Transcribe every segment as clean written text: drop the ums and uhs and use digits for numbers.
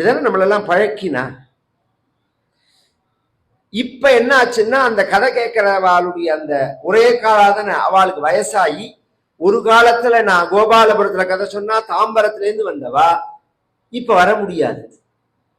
அப்படிதானே நம்மளெல்லாம் பழக்கினா. இப்ப என்ன ஆச்சுன்னா அந்த கதை கேட்கிறவாளுடைய அந்த ஒரே காலாதான அவளுக்கு வயசாகி ஒரு காலத்துல நான் கோபாலபுரத்துல கதை சொன்னா தாம்பரத்துல இருந்து வந்தவா இப்ப வர முடியாது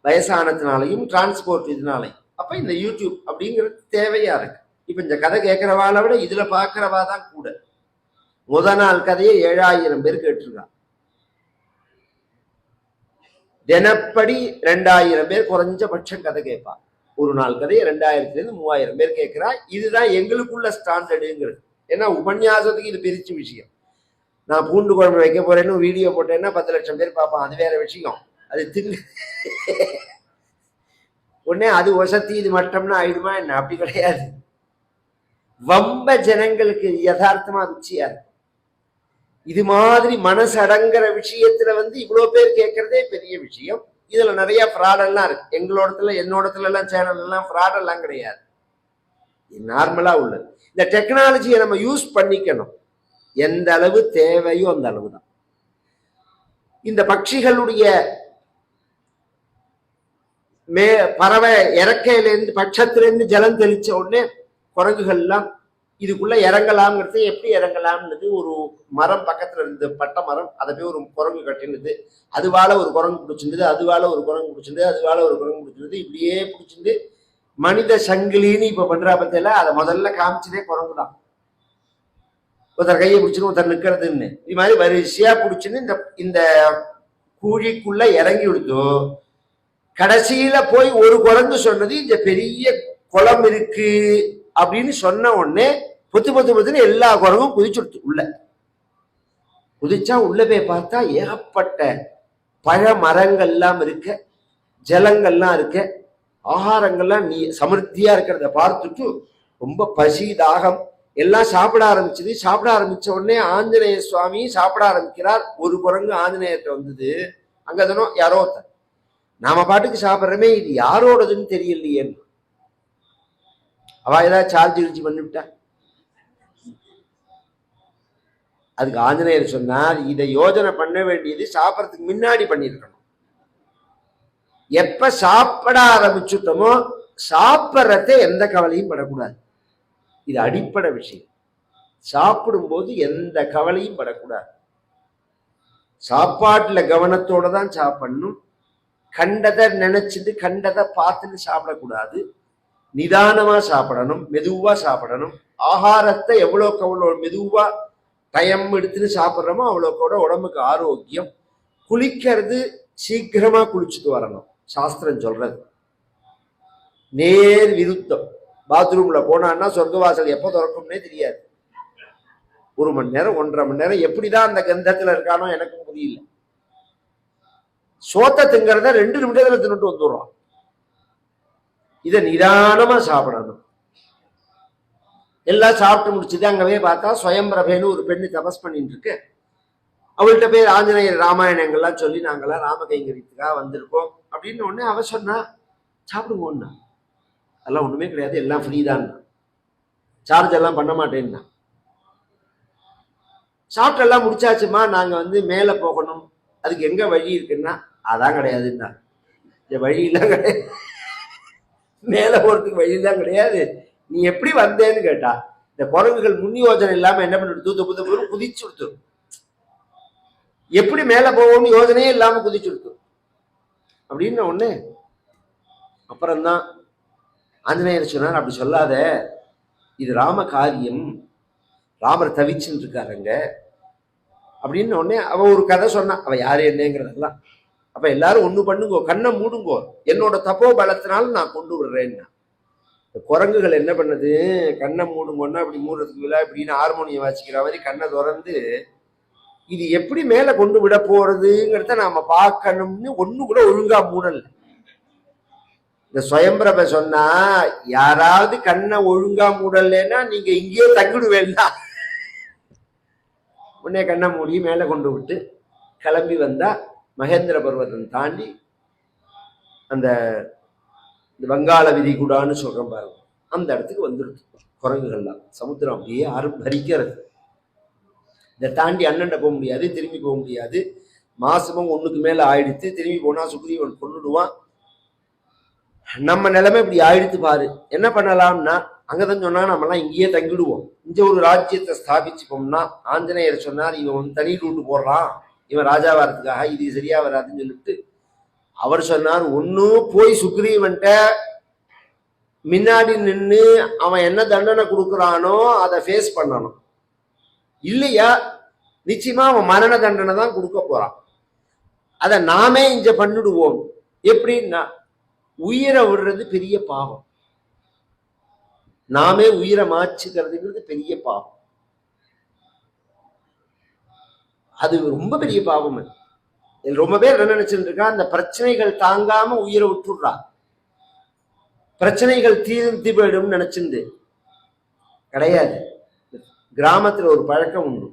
வயசானதுனாலையும் டிரான்ஸ்போர்ட் இதனாலையும். அப்ப இந்த யூடியூப் அப்படிங்கிறது தேவையா இருக்கு. இப்ப இந்த கதை கேட்கிறவாளை விட இதுல பாக்குறவா தான் கூட. முத நாள் கதையை 7000 பேர் கேட்டிருக்கான். தினப்படி 2000 பேர் குறைஞ்சபட்சம் கதை கேட்பான். ஒரு நாள் கதையை 2000 3000 பேர் கேட்கிறா. இதுதான் எங்களுக்குள்ள ஸ்டாண்டர்டுங்கிறது. ஏன்னா உபன்யாசத்துக்கு இது பிரிச்சு விஷயம். நான் பூண்டு குழம்பு வைக்க போறேன்னு வீடியோ போட்டேன்னா 10 லட்சம் பேர் பார்ப்பான். அது வேற விஷயம். அது உடனே அது வசதி இது மட்டம்னா ஆயிடுமா என்ன? அப்படி கிடையாது. வம்ப ஜனங்களுக்கு யதார்த்தமா ருச்சியா இருக்கு. இது மாதிரி மனசு அடங்குற விஷயத்துல இவ்வளவு பேர் கேட்கறதே பெரிய விஷயம். இதுல நிறைய ஃப்ராடெல்லாம் இருக்கு. என்னோடத்துல எல்லாம் சேனல் எல்லாம் ஃப்ராடெல்லாம் கிடையாது. நார்மலா உள்ளது. இந்த டெக்னாலஜியை நம்ம யூஸ் பண்ணிக்கணும். எந்த அளவு தேவையோ அந்த அளவு தான். இந்த பட்சிகளுடைய பறவை இறக்கையிலேருந்து பட்சத்திலேருந்து ஜலம் தெளிச்ச உடனே குரங்குகள்லாம் இதுக்குள்ள இறங்கலாம்ங்கிறது. எப்படி இறங்கலாம்னது ஒரு மரம் பக்கத்துல இருந்து பட்ட மரம், அதை போய் ஒரு குரங்கு கட்டினது. அதுவால ஒரு குரங்கு பிடிச்சிருந்தது, அதுவால ஒரு குரங்கு பிடிச்சிருந்தது, அதுவால ஒரு குரங்கு பிடிச்சிருந்தது. இப்படியே பிடிச்சிருந்து மனித சங்கிலின்னு இப்ப பண்றா பத்தியில அதை முதல்ல காமிச்சதே குரங்கு தான். ஒருத்தர் கையை பிடிச்சுன்னு ஒருத்தர் நிக்கிறதுன்னு இது மாதிரி வரிசையா பிடிச்சுன்னு இந்த கூழிக்குள்ள இறங்கி விடுதோ. கடைசியில போய் ஒரு குரங்கு சொன்னது இந்த பெரிய குளம் இருக்கு அப்படின்னு சொன்ன உடனே பொத்துன்னு எல்லா குரங்கும் குதிச்சுடுத்து. உள்ள குதிச்சா உள்ள போய் பார்த்தா ஏகப்பட்ட பழ மரங்கள்லாம் இருக்க, ஜலங்கள்லாம் இருக்க, ஆகாரங்கள்லாம் சமிருத்தியா இருக்கிறத பார்த்துட்டு ரொம்ப பசி தாகம் எல்லாம் சாப்பிட ஆரம்பிச்சது. சாப்பிட ஆரம்பிச்ச உடனே ஆஞ்சநேய சுவாமி சாப்பிட ஆரம்பிக்கிறார். ஒரு குரங்கு ஆஞ்சநேயர்கிட்ட வந்தது. அங்கதனும் யாரோ நாம பாட்டுக்கு சாப்பிட்றமே, இது யாரோடதுன்னு தெரியலையேன்னு. அவ ஏதாவது சார்ஜ் கிழிச்சு பண்ணிவிட்டா. அதுக்கு ஆஞ்சநேயர் சொன்னார், இதை யோஜனை பண்ண வேண்டியது சாப்பிட்றதுக்கு முன்னாடி பண்ணிருக்கணும். எப்ப சாப்பிட ஆரம்பிச்சுட்டோமோ சாப்பிட்றத எந்த கவலையும் படக்கூடாது. இது அடிப்படை விஷயம். சாப்பிடும்போது எந்த கவலையும் படக்கூடாது. சாப்பாட்டுல கவனத்தோட தான் சாப்பிடணும். கண்டதை நினைச்சிட்டு கண்டதை பார்த்துன்னு சாப்பிடக்கூடாது. நிதானமா சாப்பிடணும், மெதுவா சாப்பிடணும். ஆகாரத்தை எவ்வளோக்கு அவ்வளோ மெதுவா டைம் எடுத்துன்னு சாப்பிட்றோமோ அவ்வளோக்கோட உடம்புக்கு ஆரோக்கியம். குளிக்கிறது சீக்கிரமா குளிச்சுட்டு வரணும், சாஸ்திரம் சொல்றது. நேர் விருத்தம். பாத்ரூம்ல போனான்னா சொர்க்கவாசல் எப்போ திறக்கும்னே தெரியாது. 1 மணி நேரம் 1.5 மணி நேரம் எப்படிதான் அந்த கந்தத்துல இருக்கானோ எனக்கு புரியல. சோத்த திங்கிறத 2 நிமிடத்துல தின்னுட்டு வந்துடுறோம். இதை நிதானமா சாப்பிடணும். எல்லாம் சாப்பிட்டு முடிச்சுட்டு அங்கவே பார்த்தா சுயம்பிரபேன்னு ஒரு பெண்ணு தபஸ் பண்ணிட்டு இருக்கு. அவள்கிட்ட போய் ஆஞ்சநேயர் ராமாயணங்கள்லாம் சொல்லி நாங்கெல்லாம் ராம கைங்கரியத்துக்காக வந்திருக்கோம் அப்படின்னு ஒண்ணு அவ சொன்னா, சாப்பிடுவோம்னா. அதெல்லாம் ஒண்ணுமே கிடையாது, எல்லாம் ஃப்ரீ தான், சார்ஜ் எல்லாம் பண்ண மாட்டேன்னா. சாப்பிட்டு எல்லாம் முடிச்சாச்சுமா, நாங்க மேல போகணும், அதுக்கு எங்க வழி இருக்குன்னா அதான் கிடையாதுன்னா. இந்த வழியெல்லாம் கிடையாது, மேல போறதுக்கு வழியெல்லாம் கிடையாது. நீ எப்படி வந்தேன்னு கேட்டா, இந்த குரங்குகள் முன் யோஜனை இல்லாம என்ன பண்ணிட்டு தூத்து குதிச்சு விடுத்து. எப்படி மேல போவோம்னு யோஜனையே இல்லாம குதிச்சு விடுத்து அப்படின்னு ஒண்ணு. அப்புறம்தான் ஆஞ்சநேயர் சொன்னார், அப்படி சொல்லாத, இது ராம காரியம், ராமர் தவிச்சுன்னு இருக்காருங்க அப்படின்னு ஒன்னே அவ ஒரு கதை சொன்னா. அவ யாரு என்னங்கிறதெல்லாம். அப்ப எல்லாரும் ஒண்ணு பண்ணுங்கோ, கண்ணை மூடுங்கோ, என்னோட தப்போ பலத்தினாலும் நான் கொண்டு விடுறேன்னா. குரங்குகள் என்ன பண்ணுது, கண்ணை மூடுங்கன்னா அப்படி மூடுறதுக்கு விழா இப்படின்னு ஹார்மோனியம் வாசிக்கிற மாதிரி கண்ணை திறந்து இது எப்படி மேல கொண்டு விட போறதுங்கிறத நாம பார்க்கணும்னு ஒண்ணு கூட ஒழுங்கா மூடல. இந்த சுயம்பிரப சொன்னா, யாராவது கண்ணை ஒழுங்கா மூடலைன்னா நீங்க இங்கேயே தங்கிடுவேன்னா. உடனே கண்ணை மூடி மேல கொண்டு விட்டு கிளம்பி வந்தா மகேந்திர பர்வதம் தாண்டி அந்த வங்காள விரிகுடான்னு சொல்றோம் பாருங்க, அந்த இடத்துக்கு வந்துடுது. குரங்குகள்லாம் சமுத்திரம் அப்படியே பறிக்கிறது. இதை தாண்டி அண்ணன்ட போக முடியாது, திரும்பி போக முடியாது. மாசமும் 1க்கு மேல ஆயிடுத்து. திரும்பி போனா சுக்ரீவன் கொன்னுடுவான். நம்ம நிலைமை இப்படி ஆயிடுத்து பாரு, என்ன பண்ணலாம்னா அங்கதான் சொன்னா நம்மலாம் இங்கேயே தங்கிடுவோம், இங்க ஒரு ராஜ்யத்தை ஸ்தாபிச்சுப்போம்னா. ஆஞ்சநேயர் சொன்னார் இவன் தனி ரூட்டு போடுறான், இவன் ராஜாவாரத்துக்காக, இது சரியா வராதுன்னு சொல்லிட்டு அவர் சொன்னார் ஒன்னும் போய் சுக்ரீவன்ட்ட முன்னாடி நின்று அவன் என்ன தண்டனை கொடுக்குறானோ அதை ஃபேஸ் பண்ணணும். இல்லையா நிச்சயமா அவன் மரண தண்டனை தான் கொடுக்க போறான். அதை நாமே இங்க பண்ணிடுவோம். எப்படின்னா உயிரை விடுறது பெரிய பாவம், நாமே உயிரை மாச்சுக்கிறதுங்கிறது பெரிய பாவம். அது ரொம்ப பெரிய பாவம். ரொம்ப பேர் என்ன நினைச்சுட்டு இருக்கா, அந்த பிரச்சனைகள் தாங்காம உயிரை விட்டுடுறா, பிரச்சனைகள் தீர்ந்து போயிடும் நினைச்சிருந்து. கிடையாது. கிராமத்துல ஒரு பழக்கம் உண்டு,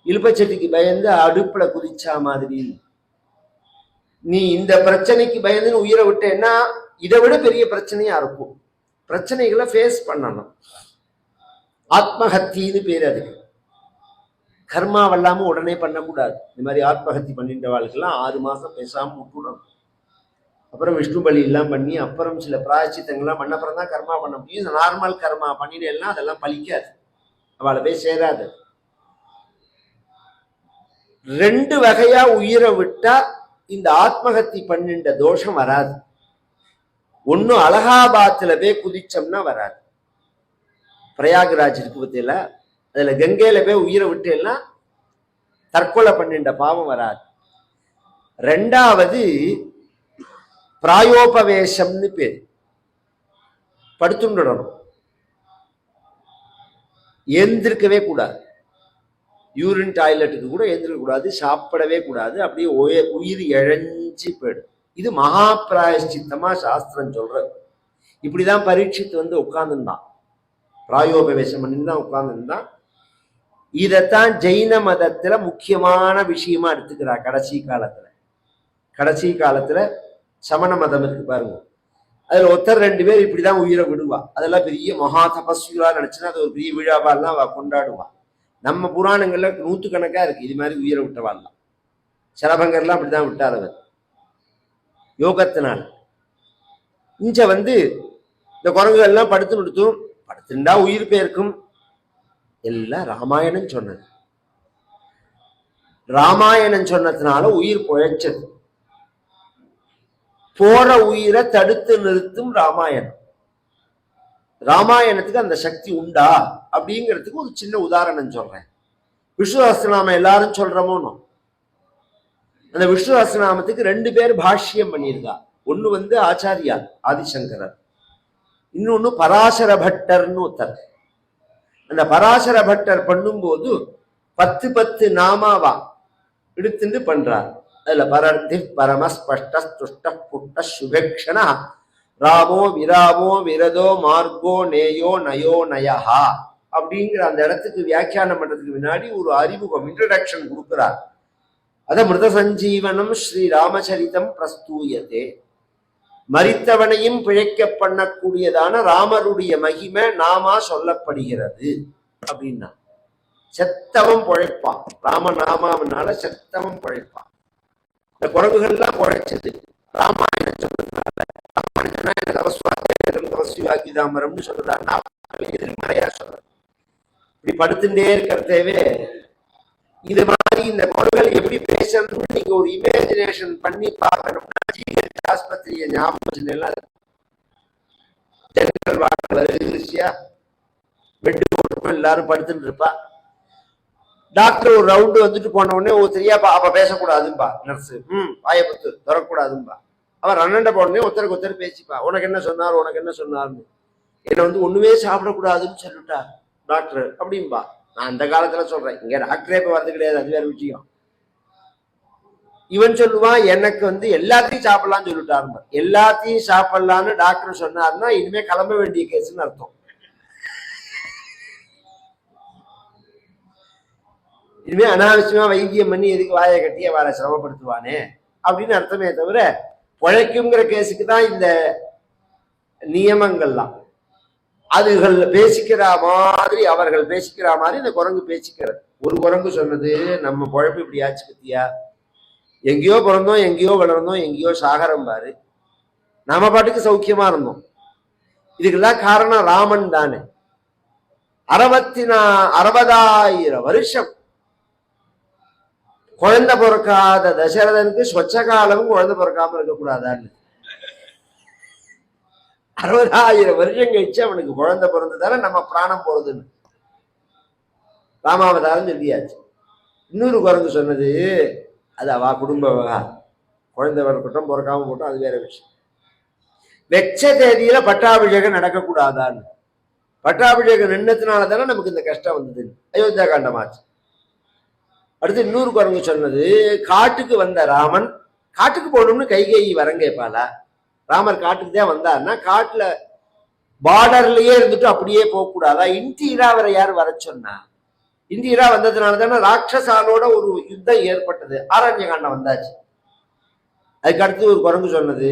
இழுப்பச்சட்டிக்கு பயந்து அடுப்புல குதிச்சா மாதிரி. நீ இந்த பிரச்சனைக்கு பயந்துன்னு உயிரை விட்டேன்னா இதை விட பெரிய பிரச்சனையா இருக்கும். பிரச்சனைகளை ஃபேஸ் பண்ணணும். ஆத்மஹத்தின்னு பேர் அதுக்கு. கர்மாவல்லாம உடனே பண்ணக்கூடாது. இந்த மாதிரி ஆத்மஹத்தி பண்ணிட்ட வாழ்க்கெல்லாம் 6 மாசம் பேசாம விட்டுடணும். அப்புறம் விஷ்ணு பலி எல்லாம் பண்ணி அப்புறம் சில பிராயச்சித்தங்கள்லாம் பண்ண அப்புறம் தான் கர்மா பண்ண முடியும். நார்மல் கர்மா பண்ணினேன்னா அதெல்லாம் பலிக்காது, அவளை போய் சேராது. 2 வகையா உயிரை விட்டா இந்த ஆத்மஹத்தி பண்ணின்ற தோஷம் வராது. ஒண்ணு அலகாபாத்துல போய் குதிச்சோம்னா வராது. பிரயாகராஜ் இருக்கு பத்தியில, அதுல கங்கையில போய் உயிரை விட்டேன்னா தற்கொலை பண்ணின்ற பாவம் வராது. 2வது பிராயோபவேசம்னு பேர், படுத்துடணும், எழுந்திருக்கவே கூடாது. யூரின் டாய்லெட்டுக்கு கூட எழுந்திருக்க கூடாது, சாப்பிடவே கூடாது, அப்படியே உயிர் இழஞ்சி போயிடும். இது மகா பிராயஷ்சித்தமா சாஸ்திரம் சொல்றது. இப்படிதான் பரீட்சித்து வந்து உட்கார்ந்துருந்தான், பிராயோபவேசம் பண்ணி தான் உட்கார்ந்துருந்தான். இதைத்தான் ஜெயின மதத்துல முக்கியமான விஷயமா எடுத்துக்கிறா. கடைசி காலத்துல சமண மதம் இருக்கு பாருங்க, அதுல ஒருத்தர் 2 பேர் இப்படிதான் உயிரை விடுவா. அதெல்லாம் பெரிய மகா தபஸ்விகளா நினைச்சுன்னா அது ஒரு பெரிய விழாவாலாம் அவ கொண்டாடுவா. நம்ம புராணங்கள்ல 100 கணக்கா இருக்கு இது மாதிரி உயிரை விட்டவாள்லாம். சரபங்கர்லாம் அப்படிதான் விட்டார் அவர் யோகத்தினால். இங்க வந்து இந்த குரங்குகள் எல்லாம் படுத்துண்டா உயிர் பேருக்கும் எல்லாம் ராமாயணம் சொன்னது. ராமாயணம் சொன்னதுனால உயிர் பொழைச்சது. போற உயிரை தடுத்து நிறுத்தும் ராமாயணம். ராமாயணத்துக்கு அந்த சக்தி உண்டா அப்படிங்கிறதுக்கு ஒரு சின்ன உதாரணம் சொல்றேன். விஷ்ணு சஹஸ்ரநாமம் எல்லாரும் சொல்றோமோ, அந்த விஷ்ணு சஹஸ்ரநாமத்துக்கு 2 பேர் பாஷ்யம் பண்ணியிருக்கா. ஒண்ணு வந்து ஆச்சாரியார் ஆதிசங்கரர், இன்னொன்னு பராசர பட்டர்னு ஒருத்தர். அந்த பராசர பட்டர் பண்ணும்போது 10 நாமாவா எடுத்துட்டு பண்றார். அதுல பரர்த்தி பரமஸ்பஷ்ட துஷ்ட புட்ட சுபேக்ஷணா ராமோ விராமோ விரதோ மார்கோ நேயோ நயோ நயஹா அப்படிங்கிற அந்த இடத்துக்கு வியாக்கியானம் பண்றதுக்கு முன்னாடி ஒரு அறிமுகம், இன்ட்ரடக்ஷன் கொடுக்கிறார். அத மிருத சஞ்சீவனம் ஸ்ரீ ராமச்சரிதம் பிரஸ்தூயதே. மரித்தவனையும் பிழைக்க பண்ணக்கூடியதான ராமருடைய மகிமை நாமா சொல்லப்படுகிறது அப்படின்னா. செத்தவன் பிழைப்பான், ராமநாமாவனால செத்தவன் பிழைப்பான். இந்த குரங்குகள்லாம் பிழைச்சது ராமாயணம் சொன்னதுனால. தபஸ்வாக்கிதாமரம்னு சொல்றதான்னா எதிர்மறையா சொல்ற. இப்படி படுத்துட்டே இருக்கிறதேவே இது மாதிரி இந்த குரங்குகள் எப்படி பேசணும்னு நீங்க ஒரு இமேஜினேஷன் பண்ணி பார்க்கணும்னா ஆஸ்பத்திரியை ஞாபகம் எல்லாரும் படுத்துட்டு இருப்பா. டாக்டர் ஒரு ரவுண்டு வந்துட்டு போன உடனே சரியாப்பா அப்ப பேசக்கூடாதும்பா நர்ஸு, வாயை பத்து திறக்கூடாதும்பா. அவன் ரன்னண்ட போனே ஒருத்தருக்கு ஒருத்தர் பேசிப்பா, உனக்கு என்ன சொன்னார் உனக்கு என்ன சொன்னார்னு. என்னை வந்து ஒண்ணுமே சாப்பிடக்கூடாதுன்னு சொல்லிட்டா டாக்டர் அப்படின்பா. நான் அந்த காலத்துல சொல்றேன், இங்க டாக்டரே இப்ப வந்து கிடையாது, அது வேற விஷயம். இவன் சொல்லுவான் எனக்கு வந்து எல்லாத்தையும் சாப்பிடலாம்னு சொல்லிட்டாருமா. எல்லாத்தையும் சாப்பிடலான்னு டாக்டர் சொன்னாருன்னா இனிமே கிளம்ப வேண்டிய கேஸ்ன்னு அர்த்தம். இனிமே அனாவசியமா வைத்தியம் பண்ணி எதுக்கு வாயை கட்டி அவரை சிரமப்படுத்துவானே அப்படின்னு அர்த்தமே தவிர பிழைக்குங்கிற கேஸுக்கு தான் இந்த நியமங்கள்லாம். அதுகள் பேசிக்கிற மாதிரி அவர்கள் பேசிக்கிற மாதிரி இந்த குரங்கு பேசிக்கிறது. ஒரு குரங்கு சொன்னது நம்ம பொழப்பு இப்படி ஆச்சு பத்தியா, எங்கேயோ பிறந்தோம், எங்கேயோ வளர்ந்தோம், எங்கேயோ சாகரம் பாரு. நாம பாட்டுக்கு சௌக்கியமா இருந்தோம். இதுக்கெல்லாம் காரணம் ராமன் தானே. 60,000 வருஷம் குழந்தை பிறக்காத தசரதனுக்கு சொச்ச காலமும் குழந்தை பிறக்காம இருக்கக்கூடாதான்னு 60,000 வருஷம் கழிச்சு அவனுக்கு குழந்தை பிறந்ததால நம்ம பிராணம் போறதுன்னு ராமாவதாரம் சொல்லியாச்சு. இன்னொரு குரங்கு சொன்னது, அது அவ குடும்ப விவகாரம். குழந்தை பிறக்கட்டும் பிறக்காம போட்டோம், அது வேற விஷயம். வெச்ச தேதியில பட்டாபிஷேகம் நடக்கக்கூடாதான்னு. பட்டாபிஷேகம் நின்னதுனால தானே நமக்கு இந்த கஷ்டம் வந்தது. அயோத்தியா காண்டமாச்சு. அடுத்து இன்னொரு குரங்கு சொன்னது, காட்டுக்கு வந்த ராமன் காட்டுக்கு போகணும்னு கைகேயி வரம் கேட்பாளா? ராமர் காட்டுக்கு தான் வந்தாருன்னா காட்டுல பார்டர்லயே இருந்துட்டு அப்படியே போகக்கூடாதா? இன்டீரா அவரை யார் வர சொன்னா? இந்திரா வந்ததுனால தானே ராட்சசாலோட ஒரு யுத்தம் ஏற்பட்டது. ஆரண்ய காண்டம் வந்தாச்சு. அதுக்கு அடுத்து ஒரு குரங்கு சொன்னது,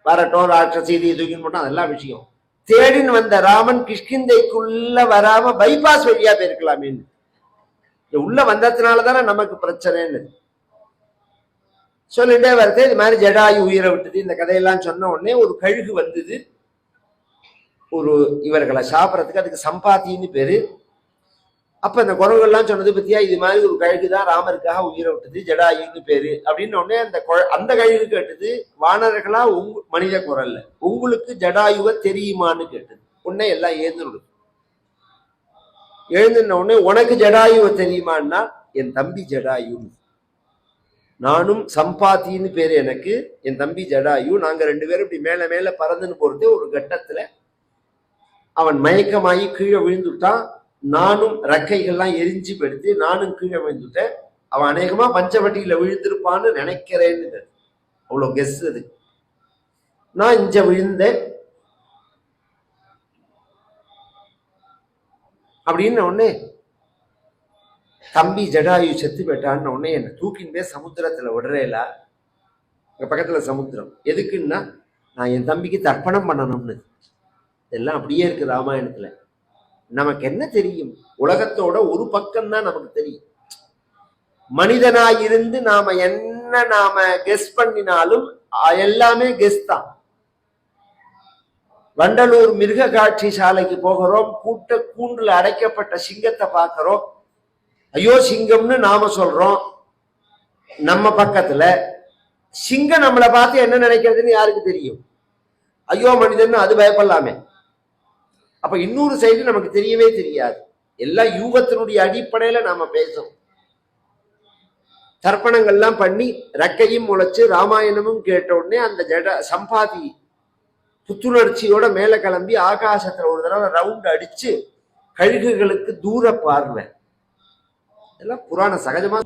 வரட்டும் ராட்சசீதியை தூக்கின்னு போட்டோம், அதெல்லாம் விஷயம். தேடின்னு வந்த ராமன் கிஷ்கிந்தைக்குள்ள வராம பைபாஸ் வழியா போயிருக்கலாமே. உள்ள வந்ததுனால தானே நமக்கு பிரச்சனைன்னு சொல்லிட்டே வருது. இது மாதிரி ஜடாயு உயிரை விட்டது. இந்த கதையெல்லாம் சொன்ன உடனே ஒரு கழுகு வந்தது ஒரு இவர்களை சாப்பிட்றதுக்கு. அதுக்கு சம்பாத்தின்னு பேரு. அப்ப இந்த குரங்குகள்லாம் சொன்னது பத்தியா, இது மாதிரி ஒரு கழுகுதான் ராமருக்காக உயிரை விட்டது, ஜடாயுன்னு பேரு அப்படின்னு உடனே அந்த கழுகு கேட்டது, வானர்களா மனித குரல்ல, உங்களுக்கு ஜடாயுவ தெரியுமான்னு கேட்டது. உடனே எல்லாம் எழுந்துன உடனே உனக்கு ஜடாயுவ தெரியுமான்னா, என் தம்பி ஜடாயு, நானும் சம்பாத்தின்னு பேரு எனக்கு, என் தம்பி ஜடாயு, நாங்க 2 பேரும் இப்படி மேல மேல பறந்துன்னு போறது. ஒரு கட்டத்துல அவன் மயக்கமாயி கீழே விழுந்துட்டான். நானும் ரெக்கைகள்லாம் எரிஞ்சு போயிடுத்து, நானும் கீழே விழுந்துட்டேன். அவன் அநேகமா பஞ்சவட்டியில விழுந்திருப்பான்னு நினைக்கிறேன்னு. அவ்வளவு கெஸ் அது. நான் இங்க விழுந்தேன் அப்படின்னு உடனே தம்பி ஜடாயு செத்து போயிட்டான்னு உடனே என்ன தூக்கின் போய் சமுத்திரத்துல விடுறேலா? எங்க பக்கத்துல சமுத்திரம். எதுக்குன்னா, நான் என் தம்பிக்கு தர்ப்பணம் பண்ணணும்னு. இதெல்லாம் அப்படியே இருக்கு ராமாயணத்துல. நமக்கு என்ன தெரியும்? உலகத்தோட ஒரு பக்கம் தான் நமக்கு தெரியும். மனிதனாயிருந்து நாம கெஸ் பண்ணினாலும் எல்லாமே கெஸ் தான். வண்டலூர் மிருக காட்சி சாலைக்கு போகிறோம், கூண்டுல அடைக்கப்பட்ட சிங்கத்தை பார்க்கிறோம். ஐயோ சிங்கம்னு நாம சொல்றோம். நம்ம பக்கத்துல சிங்கம் நம்மளை பார்த்து என்ன நினைக்கிறதுன்னு யாருக்கு தெரியும்? ஐயோ மனிதன் அது பயப்படலாமே. அப்ப இன்னொரு சைடு நமக்கு தெரியவே தெரியாது. எல்லாம் யூகத்தினுடைய அடிப்படையில நாம பேசும். தர்ப்பணங்கள்லாம் பண்ணி ரெக்கையும் முளைச்சு ராமாயணமும் கேட்ட உடனே அந்த சம்பாதி புத்துணர்ச்சியோட மேல கிளம்பி ஆகாசத்துல ஒரு தடவை ரவுண்ட் அடிச்சு கழுகுகளுக்கு தூர பார்வை. எல்லாம் புராண சகஜமா